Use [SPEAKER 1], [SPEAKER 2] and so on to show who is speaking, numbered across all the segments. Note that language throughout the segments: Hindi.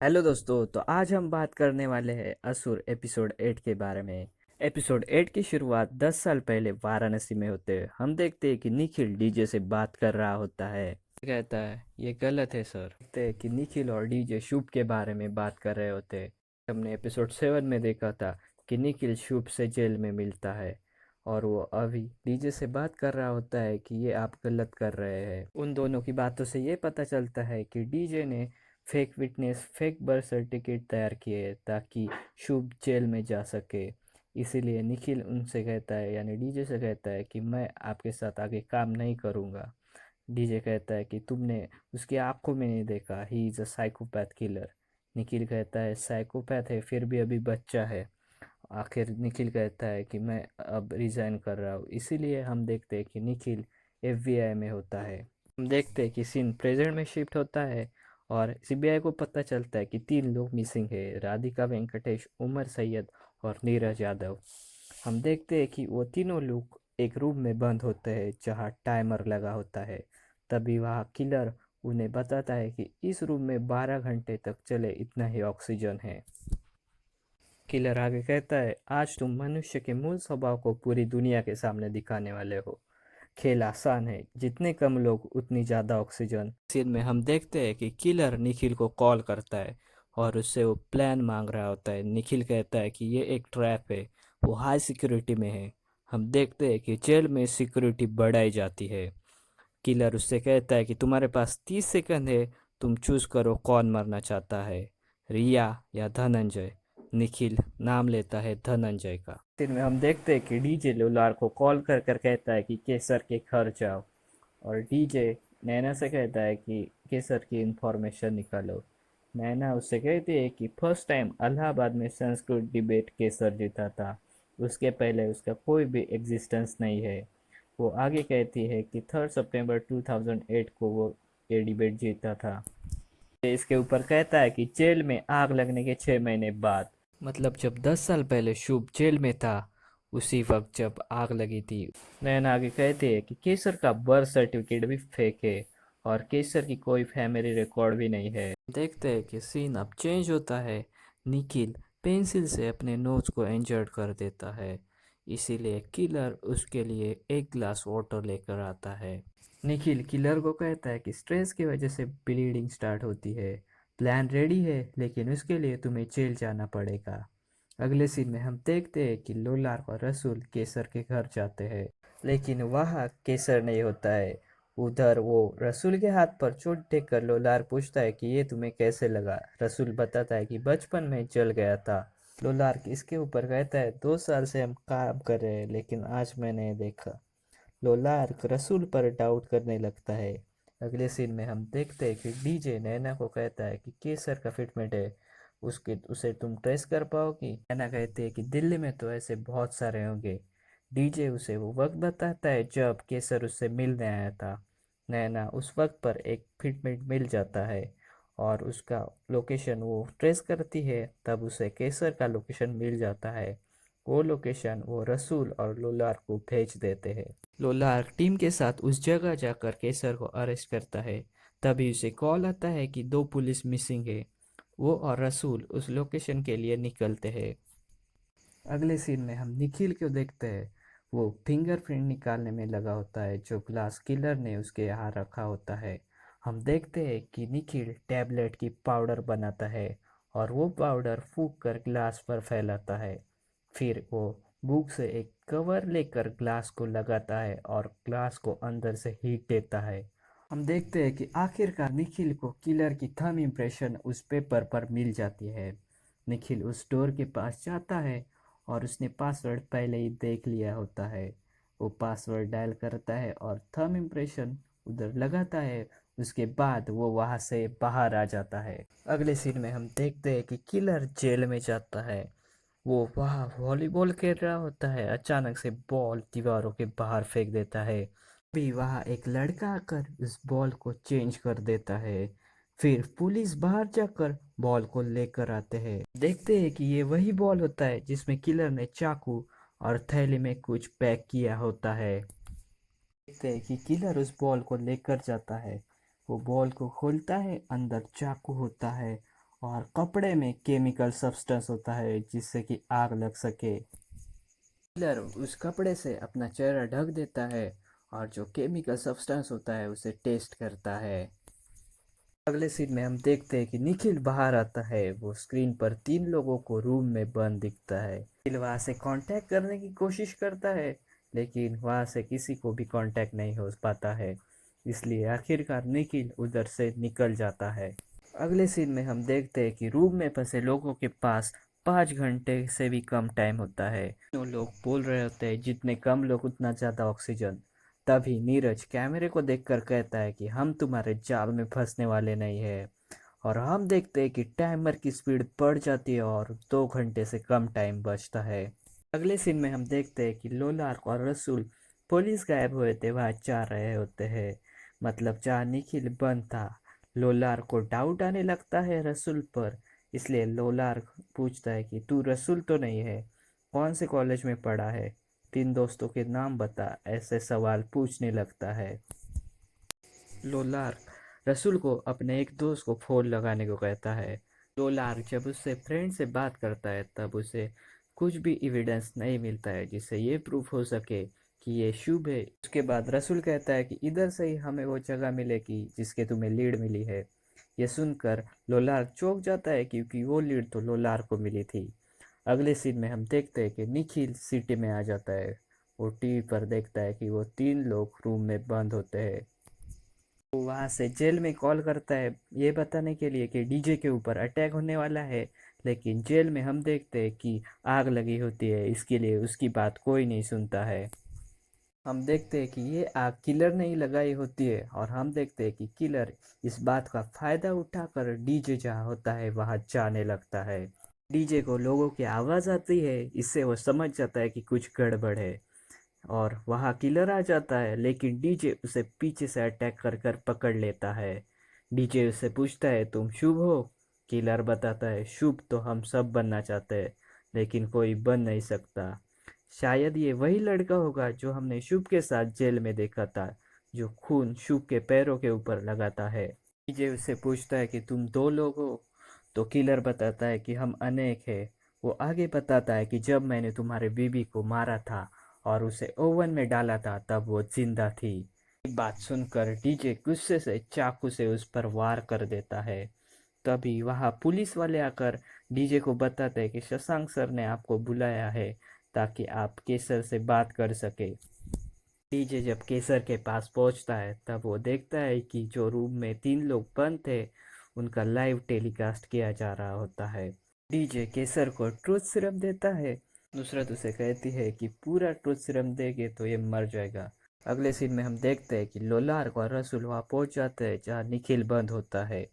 [SPEAKER 1] हेलो दोस्तों, तो आज हम बात करने वाले हैं असुर एपिसोड 8 के बारे में। एपिसोड 8 की शुरुआत 10 साल पहले वाराणसी में होते हैं। हम देखते हैं कि निखिल डीजे से बात कर रहा होता है। कहता है ये गलत है सर। देखते हैं कि निखिल और डीजे शुभ के बारे में बात कर रहे होते हैं। हमने एपिसोड 7 में देखा था कि निखिल शुभ से जेल में मिलता है और वो अभी डीजे से बात कर रहा होता है कि ये आप गलत कर रहे हैं। उन दोनों की बातों से ये पता चलता है कि डीजे ने fake witness fake birth certificate तैयार किए ताकि शुभ जेल में जा सके। इसीलिए निखिल उनसे कहता है, यानी डीजे से कहता है कि मैं आपके साथ आगे काम नहीं करूँगा। डीजे कहता है कि तुमने उसकी आंखों में नहीं देखा, he is a psychopath killer. Nikhil कहता है साइकोपैथ है फिर भी अभी बच्चा है। आखिर निखिल कहता है कि मैं अब रिज़ाइन कर रहा हूँ। इसीलिए हम देखते हैं कि निखिल एफबीआई में होता है। हम देखते हैं कि सीन प्रेजेंट में शिफ्ट होता है और सीबीआई को पता चलता है कि 3 लोग मिसिंग है, राधिका वेंकटेश, उमर सैयद और नीरज यादव। हम देखते हैं कि वो तीनों लोग एक रूम में बंद होते हैं जहाँ टाइमर लगा होता है। तभी वहाँ किलर उन्हें बताता है कि इस रूम में 12 घंटे तक चले इतना ही ऑक्सीजन है। किलर आगे कहता है आज तुम मनुष्य के मूल स्वभाव को पूरी दुनिया के सामने दिखाने वाले हो। खेल आसान है, जितने कम लोग उतनी ज़्यादा ऑक्सीजन। सीन में हम देखते हैं कि किलर निखिल को कॉल करता है और उससे वो प्लान मांग रहा होता है। निखिल कहता है कि ये एक ट्रैप है, वो हाई सिक्योरिटी में है। हम देखते हैं कि जेल में सिक्योरिटी बढ़ाई जाती है। किलर उससे कहता है कि तुम्हारे पास 30 सेकंड है, तुम चूज करो कौन मरना चाहता है, रिया या धनंजय। निखिल नाम लेता है धनंजय का। फिर में हम देखते हैं कि डीजे लोलार को कॉल कर कर कहता है कि केसर के घर जाओ और डीजे नैना से कहता है कि केसर की इंफॉर्मेशन निकालो। नैना उससे कहती है कि फर्स्ट टाइम इलाहाबाद में संस्कृत डिबेट केसर जीता था, उसके पहले उसका कोई भी एग्जिस्टेंस नहीं है। वो आगे कहती है कि 3 सितंबर 2008 को वो ये डिबेट जीता था। इसके ऊपर कहता है कि जेल में आग लगने के 6 महीने बाद, मतलब जब 10 साल पहले शुभ जेल में था उसी वक्त जब आग लगी थी। नैना आगे कहते हैं कि केसर का बर्थ सर्टिफिकेट भी फेक है और केसर की कोई फैमिली रिकॉर्ड भी नहीं है। देखते हैं कि सीन अब चेंज होता है। निखिल पेंसिल से अपने नोज को इंजर्ड कर देता है, इसीलिए किलर उसके लिए एक ग्लास वाटर लेकर आता है। निखिल किलर को कहता है कि स्ट्रेस की वजह से ब्लीडिंग स्टार्ट होती है। प्लान रेडी है लेकिन उसके लिए तुम्हें जेल जाना पड़ेगा। अगले सीन में हम देखते हैं कि लोलार और रसूल केसर के घर जाते हैं, लेकिन वहाँ केसर नहीं होता है। उधर वो रसूल के हाथ पर चोट देखकर लोलार पूछता है कि ये तुम्हें कैसे लगा। रसूल बताता है कि बचपन में जल गया था। लोलार इसके ऊपर कहता है 2 साल से हम काम कर रहे हैं लेकिन आज मैंने देखा। लोलार्क रसूल पर डाउट करने लगता है। अगले सीन में हम देखते हैं कि डीजे नैना को कहता है कि केसर का फिटमेंट है, उसके उसे तुम ट्रेस कर पाओगी। नैना कहती है कि दिल्ली में तो ऐसे बहुत सारे होंगे। डीजे उसे वो वक्त बताता है जब केसर उससे मिलने आया था। नैना उस वक्त पर एक फिटमेंट मिल जाता है और उसका लोकेशन वो ट्रेस करती है, तब उसे केसर का लोकेशन मिल जाता है। वो लोकेशन वो रसूल और लोलार को भेज देते हैं। लोलार टीम के साथ उस जगह जाकर केसर को अरेस्ट करता है। तभी उसे कॉल आता है कि 2 पुलिस मिसिंग है। वो और रसूल उस लोकेशन के लिए निकलते हैं। अगले सीन में हम निखिल को देखते हैं। वो फिंगरप्रिंट निकालने में लगा होता है जो ग्लास किलर ने उसके यहाँ रखा होता है। हम देखते हैं कि निखिल टैबलेट की पाउडर बनाता है और वो पाउडर फूंक कर ग्लास पर फैलाता है। फिर वो बुक से एक कवर लेकर ग्लास को लगाता है और ग्लास को अंदर से हीट देता है। हम देखते हैं कि आखिरकार निखिल को किलर की थंब इम्प्रेशन उस पेपर पर मिल जाती है। निखिल उस डोर के पास जाता है और उसने पासवर्ड पहले ही देख लिया होता है। वो पासवर्ड डायल करता है और थंब इम्प्रेशन उधर लगाता है। उसके बाद वो वहाँ से बाहर आ जाता है। अगले सीन में हम देखते हैं कि किलर जेल में जाता है। वो वहाँ वॉलीबॉल खेल रहा होता है, अचानक से बॉल दीवारों के बाहर फेंक देता है। भी वहाँ एक लड़का आकर उस बॉल को चेंज कर देता है। फिर पुलिस बाहर जाकर बॉल को लेकर आते हैं। देखते हैं कि ये वही बॉल होता है जिसमें किलर ने चाकू और थैली में कुछ पैक किया होता है। देखते हैं कि किलर उस बॉल को लेकर जाता है। वो बॉल को खोलता है, अंदर चाकू होता है और कपड़े में केमिकल सब्सटेंस होता है जिससे कि आग लग सके। किलर उस कपड़े से अपना चेहरा ढक देता है और जो केमिकल सब्सटेंस होता है उसे टेस्ट करता है। अगले सीन में हम देखते हैं कि निखिल बाहर आता है। वो स्क्रीन पर 3 लोगों को रूम में बंद दिखता है। निखिल वहां से कांटेक्ट करने की कोशिश करता है लेकिन वहां से किसी को भी कांटेक्ट नहीं हो पाता है, इसलिए आखिरकार निखिल उधर से निकल जाता है। अगले सीन में हम देखते हैं कि रूम में फंसे लोगों के पास 5 घंटे से भी कम टाइम होता है। वो लोग बोल रहे होते हैं जितने कम लोग उतना ज़्यादा ऑक्सीजन। तभी नीरज कैमरे को देखकर कहता है कि हम तुम्हारे जाल में फंसने वाले नहीं है। और हम देखते हैं कि टाइमर की स्पीड बढ़ जाती है और 2 घंटे से कम टाइम बचता है। अगले सीन में हम देखते हैं कि लोलार्क और रसूल पुलिस गायब हुए थे वहाँ जा रहे होते हैं, मतलब जहाँ निखिल बंद था। लोलार्क को डाउट आने लगता है रसूल पर, इसलिए लोलार्क पूछता है कि तू रसूल तो नहीं है, कौन से कॉलेज में पढ़ा है, 3 दोस्तों के नाम बता, ऐसे सवाल पूछने लगता है। लोलार्क रसूल को अपने एक दोस्त को फोन लगाने को कहता है। लोलार्क जब उससे फ्रेंड से बात करता है तब उसे कुछ भी एविडेंस नहीं मिलता है जिससे ये प्रूफ हो सके कि ये शुभ है। उसके बाद रसूल कहता है कि इधर से ही हमें वो जगह मिलेगी जिसके तुम्हें लीड मिली है। ये सुनकर लोलार्क चौंक जाता है क्योंकि वो लीड तो लोलार्क को मिली थी। अगले सीन में हम देखते हैं कि निखिल सिटी में आ जाता है। वो टीवी पर देखता है कि वो 3 लोग रूम में बंद होते हैं। वो वहाँ से जेल में कॉल करता है ये बताने के लिए कि डीजे के ऊपर अटैक होने वाला है, लेकिन जेल में हम देखते हैं कि आग लगी होती है, इसके लिए उसकी बात कोई नहीं सुनता है। हम देखते हैं कि ये आग किलर ने ही लगाई होती है और हम देखते हैं कि किलर इस बात का फायदा उठाकर डीजे जहाँ होता है वहाँ जाने लगता है। डीजे को लोगों की आवाज़ आती है, इससे वो समझ जाता है कि कुछ गड़बड़ है और वहाँ किलर आ जाता है, लेकिन डीजे उसे पीछे से अटैक कर कर पकड़ लेता है। डीजे उससे पूछता है तुम शुभ हो? किलर बताता है शुभ तो हम सब बनना चाहते हैं लेकिन कोई बन नहीं सकता। शायद ये वही लड़का होगा जो हमने शुभ के साथ जेल में देखा था, जो खून शुभ के पैरों के ऊपर लगाता है। डीजे उससे पूछता है कि तुम 2 लोग हो? तो किलर बताता है कि हम अनेक हैं। वो आगे बताता है कि जब मैंने तुम्हारे बीबी को मारा था और उसे ओवन में डाला था तब वो जिंदा थी। ये बात सुनकर डीजे गुस्से से चाकू से उस पर वार कर देता है। तभी वहाँ पुलिस वाले आकर डीजे को बताते हैं कि शशांक सर ने आपको बुलाया है ताकि आप केसर से बात कर सके। डीजे जब केसर के पास पहुंचता है तब वो देखता है कि जो रूम में 3 लोग बंद थे उनका लाइव टेलीकास्ट किया जा रहा होता है। डीजे केसर को ट्रूथ सीरम देता है। नुसरत उसे कहती है कि पूरा ट्रूथ सीरम देगे तो ये मर जाएगा। अगले सीन में हम देखते हैं कि लोलार्क और रसूल वहाँ पहुंच जाते हैं जहाँ निखिल बंद होता है।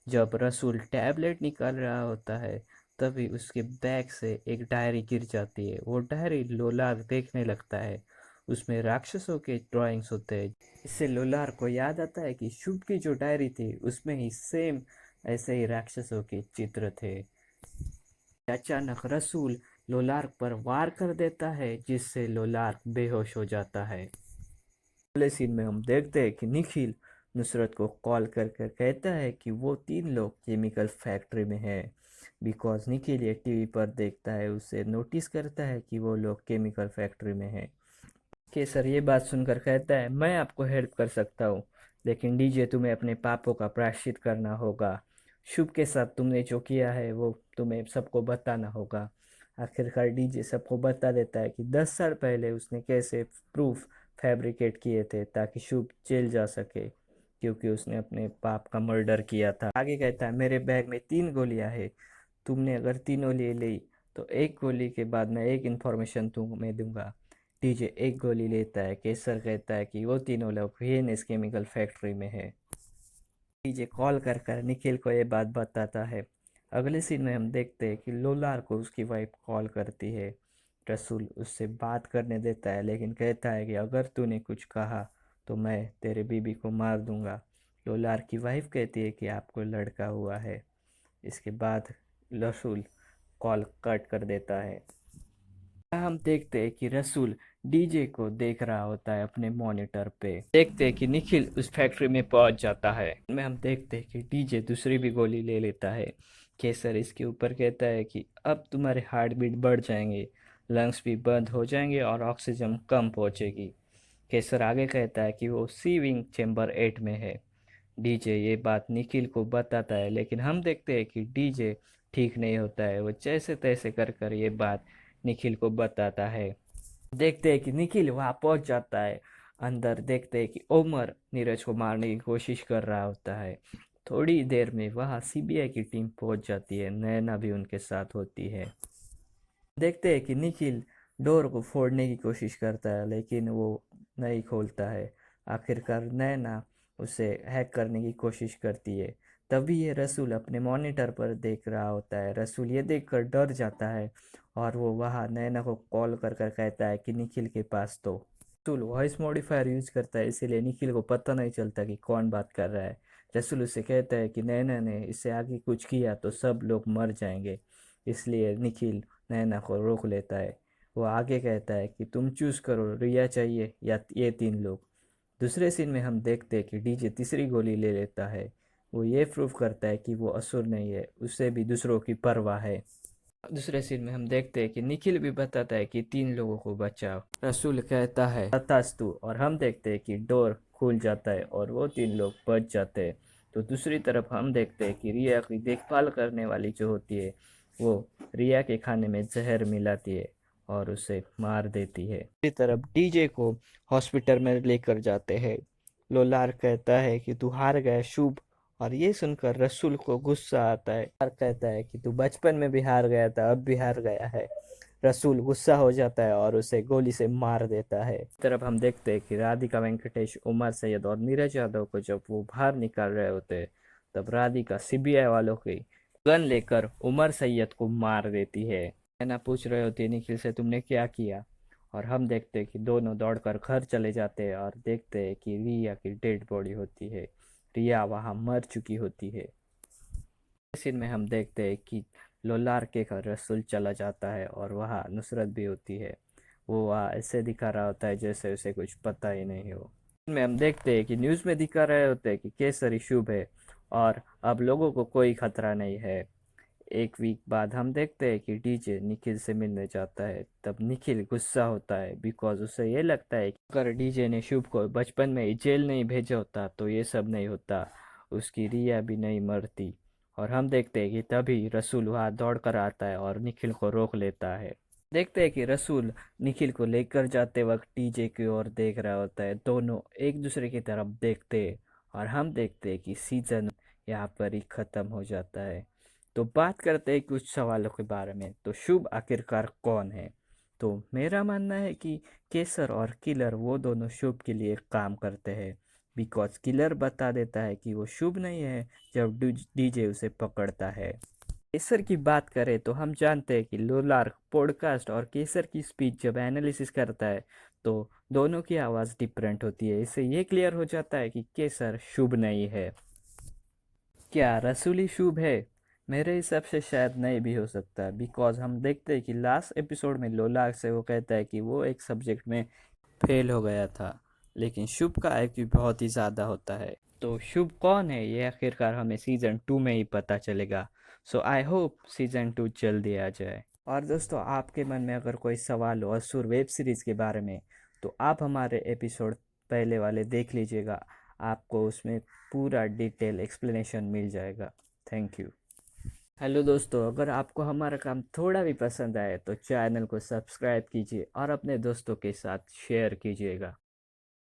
[SPEAKER 1] जब रसूल टैबलेट निकाल रहा होता है तभी उसके बैग से एक डायरी गिर जाती है। वो डायरी लोलार्क देखने लगता है, उसमें राक्षसों के ड्राइंग्स होते हैं। इससे लोलार्क को याद आता है कि शुभ की जो डायरी थी उसमें ही सेम ऐसे ही राक्षसों के चित्र थे। अचानक रसूल लोलार्क पर वार कर देता है जिससे लोलार्क बेहोश हो जाता है। अगले सीन में हम देखते हैं कि निखिल नुसरत को कॉल कर कर कहता है कि वो 3 लोग केमिकल फैक्ट्री में हैं। बिकॉज निखिल ये टीवी पर देखता है, उसे नोटिस करता है कि वो लोग केमिकल फैक्ट्री में हैं। केसर ये बात सुनकर कहता है मैं आपको हेल्प कर सकता हूँ, लेकिन डीजे तुम्हें अपने पापों का प्रायश्चित करना होगा। शुभ के साथ तुमने जो किया है वो तुम्हें सबको बताना होगा। आखिरकार डीजे सबको बता देता है कि 10 साल पहले उसने कैसे प्रूफ फैब्रिकेट किए थे ताकि शुभ जेल जा सके, क्योंकि उसने अपने पाप का मर्डर किया था। आगे कहता है मेरे बैग में 3 गोलियां हैं, तुमने अगर तीनों ले ली तो एक गोली के बाद मैं एक इन्फॉर्मेशन तुम्हें दूंगा। डीजे एक गोली लेता है। केसर कहता है कि वो 3 लोग वीएनएस केमिकल फैक्ट्री में है। डीजे कॉल कर कर निखिल को ये बात बताता है। अगले सीन में हम देखते हैं कि लोलार को उसकी वाइफ कॉल करती है। रसूल उससे बात करने देता है लेकिन कहता है कि अगर तूने कुछ कहा तो मैं तेरे बीबी को मार दूंगा। लोलार की वाइफ कहती है कि आपको लड़का हुआ है। इसके बाद रसूल कॉल कट कर देता है। हम देखते हैं कि रसूल डीजे को देख रहा होता है अपने मॉनिटर पे। देखते हैं कि निखिल उस फैक्ट्री में पहुंच जाता है। में हम देखते हैं कि डीजे दूसरी भी गोली ले लेता है। केसर इसके ऊपर कहता है कि अब तुम्हारे हार्ट बीट बढ़ जाएंगे, लंग्स भी बंद हो जाएंगे और ऑक्सीजन कम पहुंचेगी। केसर आगे कहता है कि वो सी विंग चैम्बर 8 में है। डीजे ये बात निखिल को बताता है, लेकिन हम देखते हैं कि डीजे ठीक नहीं होता है। वो जैसे तैसे कर कर ये बात निखिल को बताता है। देखते हैं कि निखिल वहां पहुंच जाता है। अंदर देखते हैं कि ओमर नीरज को मारने की कोशिश कर रहा होता है। थोड़ी देर में वहां सीबीआई की टीम पहुंच जाती है, नैना भी उनके साथ होती है। देखते हैं कि निखिल डोर को फोड़ने की कोशिश करता है, लेकिन वो नहीं खोलता है। आखिरकार नैना उसे हैक करने की कोशिश करती है। तभी ये रसूल अपने मॉनिटर पर देख रहा होता है। रसूल ये देखकर डर जाता है और वो वहाँ नैना को कॉल कर कर कहता है कि निखिल के पास तो। रसूल वॉइस मॉडिफायर यूज करता है, इसीलिए निखिल को पता नहीं चलता कि कौन बात कर रहा है। रसूल उसे कहता है कि नैना ने इससे आगे कुछ किया तो सब लोग मर जाएंगे। इसलिए निखिल नैना को रोक लेता है। वो आगे कहता है कि तुम चूज करो, रिया चाहिए या ये तीन लोग। दूसरे सीन में हम देखते हैं कि डीजे तीसरी गोली ले लेता है। वो ये प्रूव करता है कि वो असुर नहीं है, उसे भी दूसरों की परवाह है। दूसरे सीन में हम देखते हैं कि निखिल भी बताता है कि तीन लोगों को बचाओ। रसूल कहता है तथास्तु, और हम देखते हैं कि डोर खुल जाता है और वो तीन लोग बच जाते हैं। तो दूसरी तरफ हम देखते हैं कि रिया की देखभाल करने वाली जो होती है, वो रिया के खाने में जहर मिलाती है और उसे मार देती है। दूसरी तरफ डीजे को हॉस्पिटल में लेकर जाते हैं। लोलार कहता है कि तू हार गया शुभ, और ये सुनकर रसूल को गुस्सा आता है और कहता है कि तू बचपन में भी हार गया था, अब भी हार गया है। रसूल गुस्सा हो जाता है और उसे गोली से मार देता है। इस तरफ हम देखते हैं कि राधिका वेंकटेश, उमर सैयद और नीरज यादव को जब वो बाहर निकाल रहे होते हैं, तब राधिका सीबीआई वालों की गन लेकर उमर सैयद को मार देती है। नैना पूछ रहे होते हैं निखिल से तुमने क्या किया, और हम देखते हैं कि दोनों दौड़कर घर चले जाते हैं और देखते हैं कि रिया की डेड बॉडी होती है। रिया वहां मर चुकी होती है। सीन में हम देखते हैं कि लोलार के घर रसूल चला जाता है और वहाँ नुसरत भी होती है। वो वहाँ ऐसे दिखा रहा होता है जैसे उसे कुछ पता ही नहीं हो। में हम देखते हैं कि न्यूज़ में दिखा रहे होते हैं कि केसरी शुभ है और अब लोगों को कोई खतरा नहीं है। एक वीक बाद हम देखते हैं कि डीजे निखिल से मिलने जाता है। तब निखिल गुस्सा होता है बिकॉज उसे ये लगता है कि अगर डीजे ने शुभ को बचपन में ही जेल नहीं भेजा होता तो ये सब नहीं होता, उसकी रिया भी नहीं मरती। और हम देखते हैं कि तभी रसूल वहाँ दौड़ कर आता है और निखिल को रोक लेता है। देखते हैं कि रसूल निखिल को लेकर जाते वक्त डीजे की ओर देख रहा होता है। दोनों एक दूसरे की तरफ देखते हैं और हम देखते हैं कि सीजन यहाँ पर ही खत्म हो जाता है। तो बात करते हैं कुछ सवालों के बारे में। तो शुभ आखिरकार कौन है? तो मेरा मानना है कि केसर और किलर वो दोनों शुभ के लिए काम करते हैं, बिकॉज किलर बता देता है कि वो शुभ नहीं है जब डीजे उसे पकड़ता है। केसर की बात करें तो हम जानते हैं कि लोलार पॉडकास्ट और केसर की स्पीच जब एनालिसिस करता है तो दोनों की आवाज़ डिफरेंट होती है। इससे ये क्लियर हो जाता है कि केसर शुभ नहीं है। क्या रसूली शुभ है? मेरे हिसाब से शायद नहीं भी हो सकता, बिकॉज हम देखते हैं कि लास्ट एपिसोड में लोलार से वो कहता है कि वो एक सब्जेक्ट में फेल हो गया था, लेकिन शुभ का आईक्यू बहुत ही ज़्यादा होता है। तो शुभ कौन है ये आखिरकार हमें सीज़न 2 में ही पता चलेगा। सो आई होप सीज़न 2 जल्दी आ जाए। और दोस्तों, आपके मन में अगर कोई सवाल हो असुर वेब सीरीज़ के बारे में, तो आप हमारे एपिसोड पहले वाले देख लीजिएगा। आपको उसमें पूरा डिटेल एक्सप्लेनेशन मिल जाएगा। Thank you. हेलो दोस्तों, अगर आपको हमारा काम थोड़ा भी पसंद आए तो चैनल को सब्सक्राइब कीजिए और अपने दोस्तों के साथ शेयर कीजिएगा।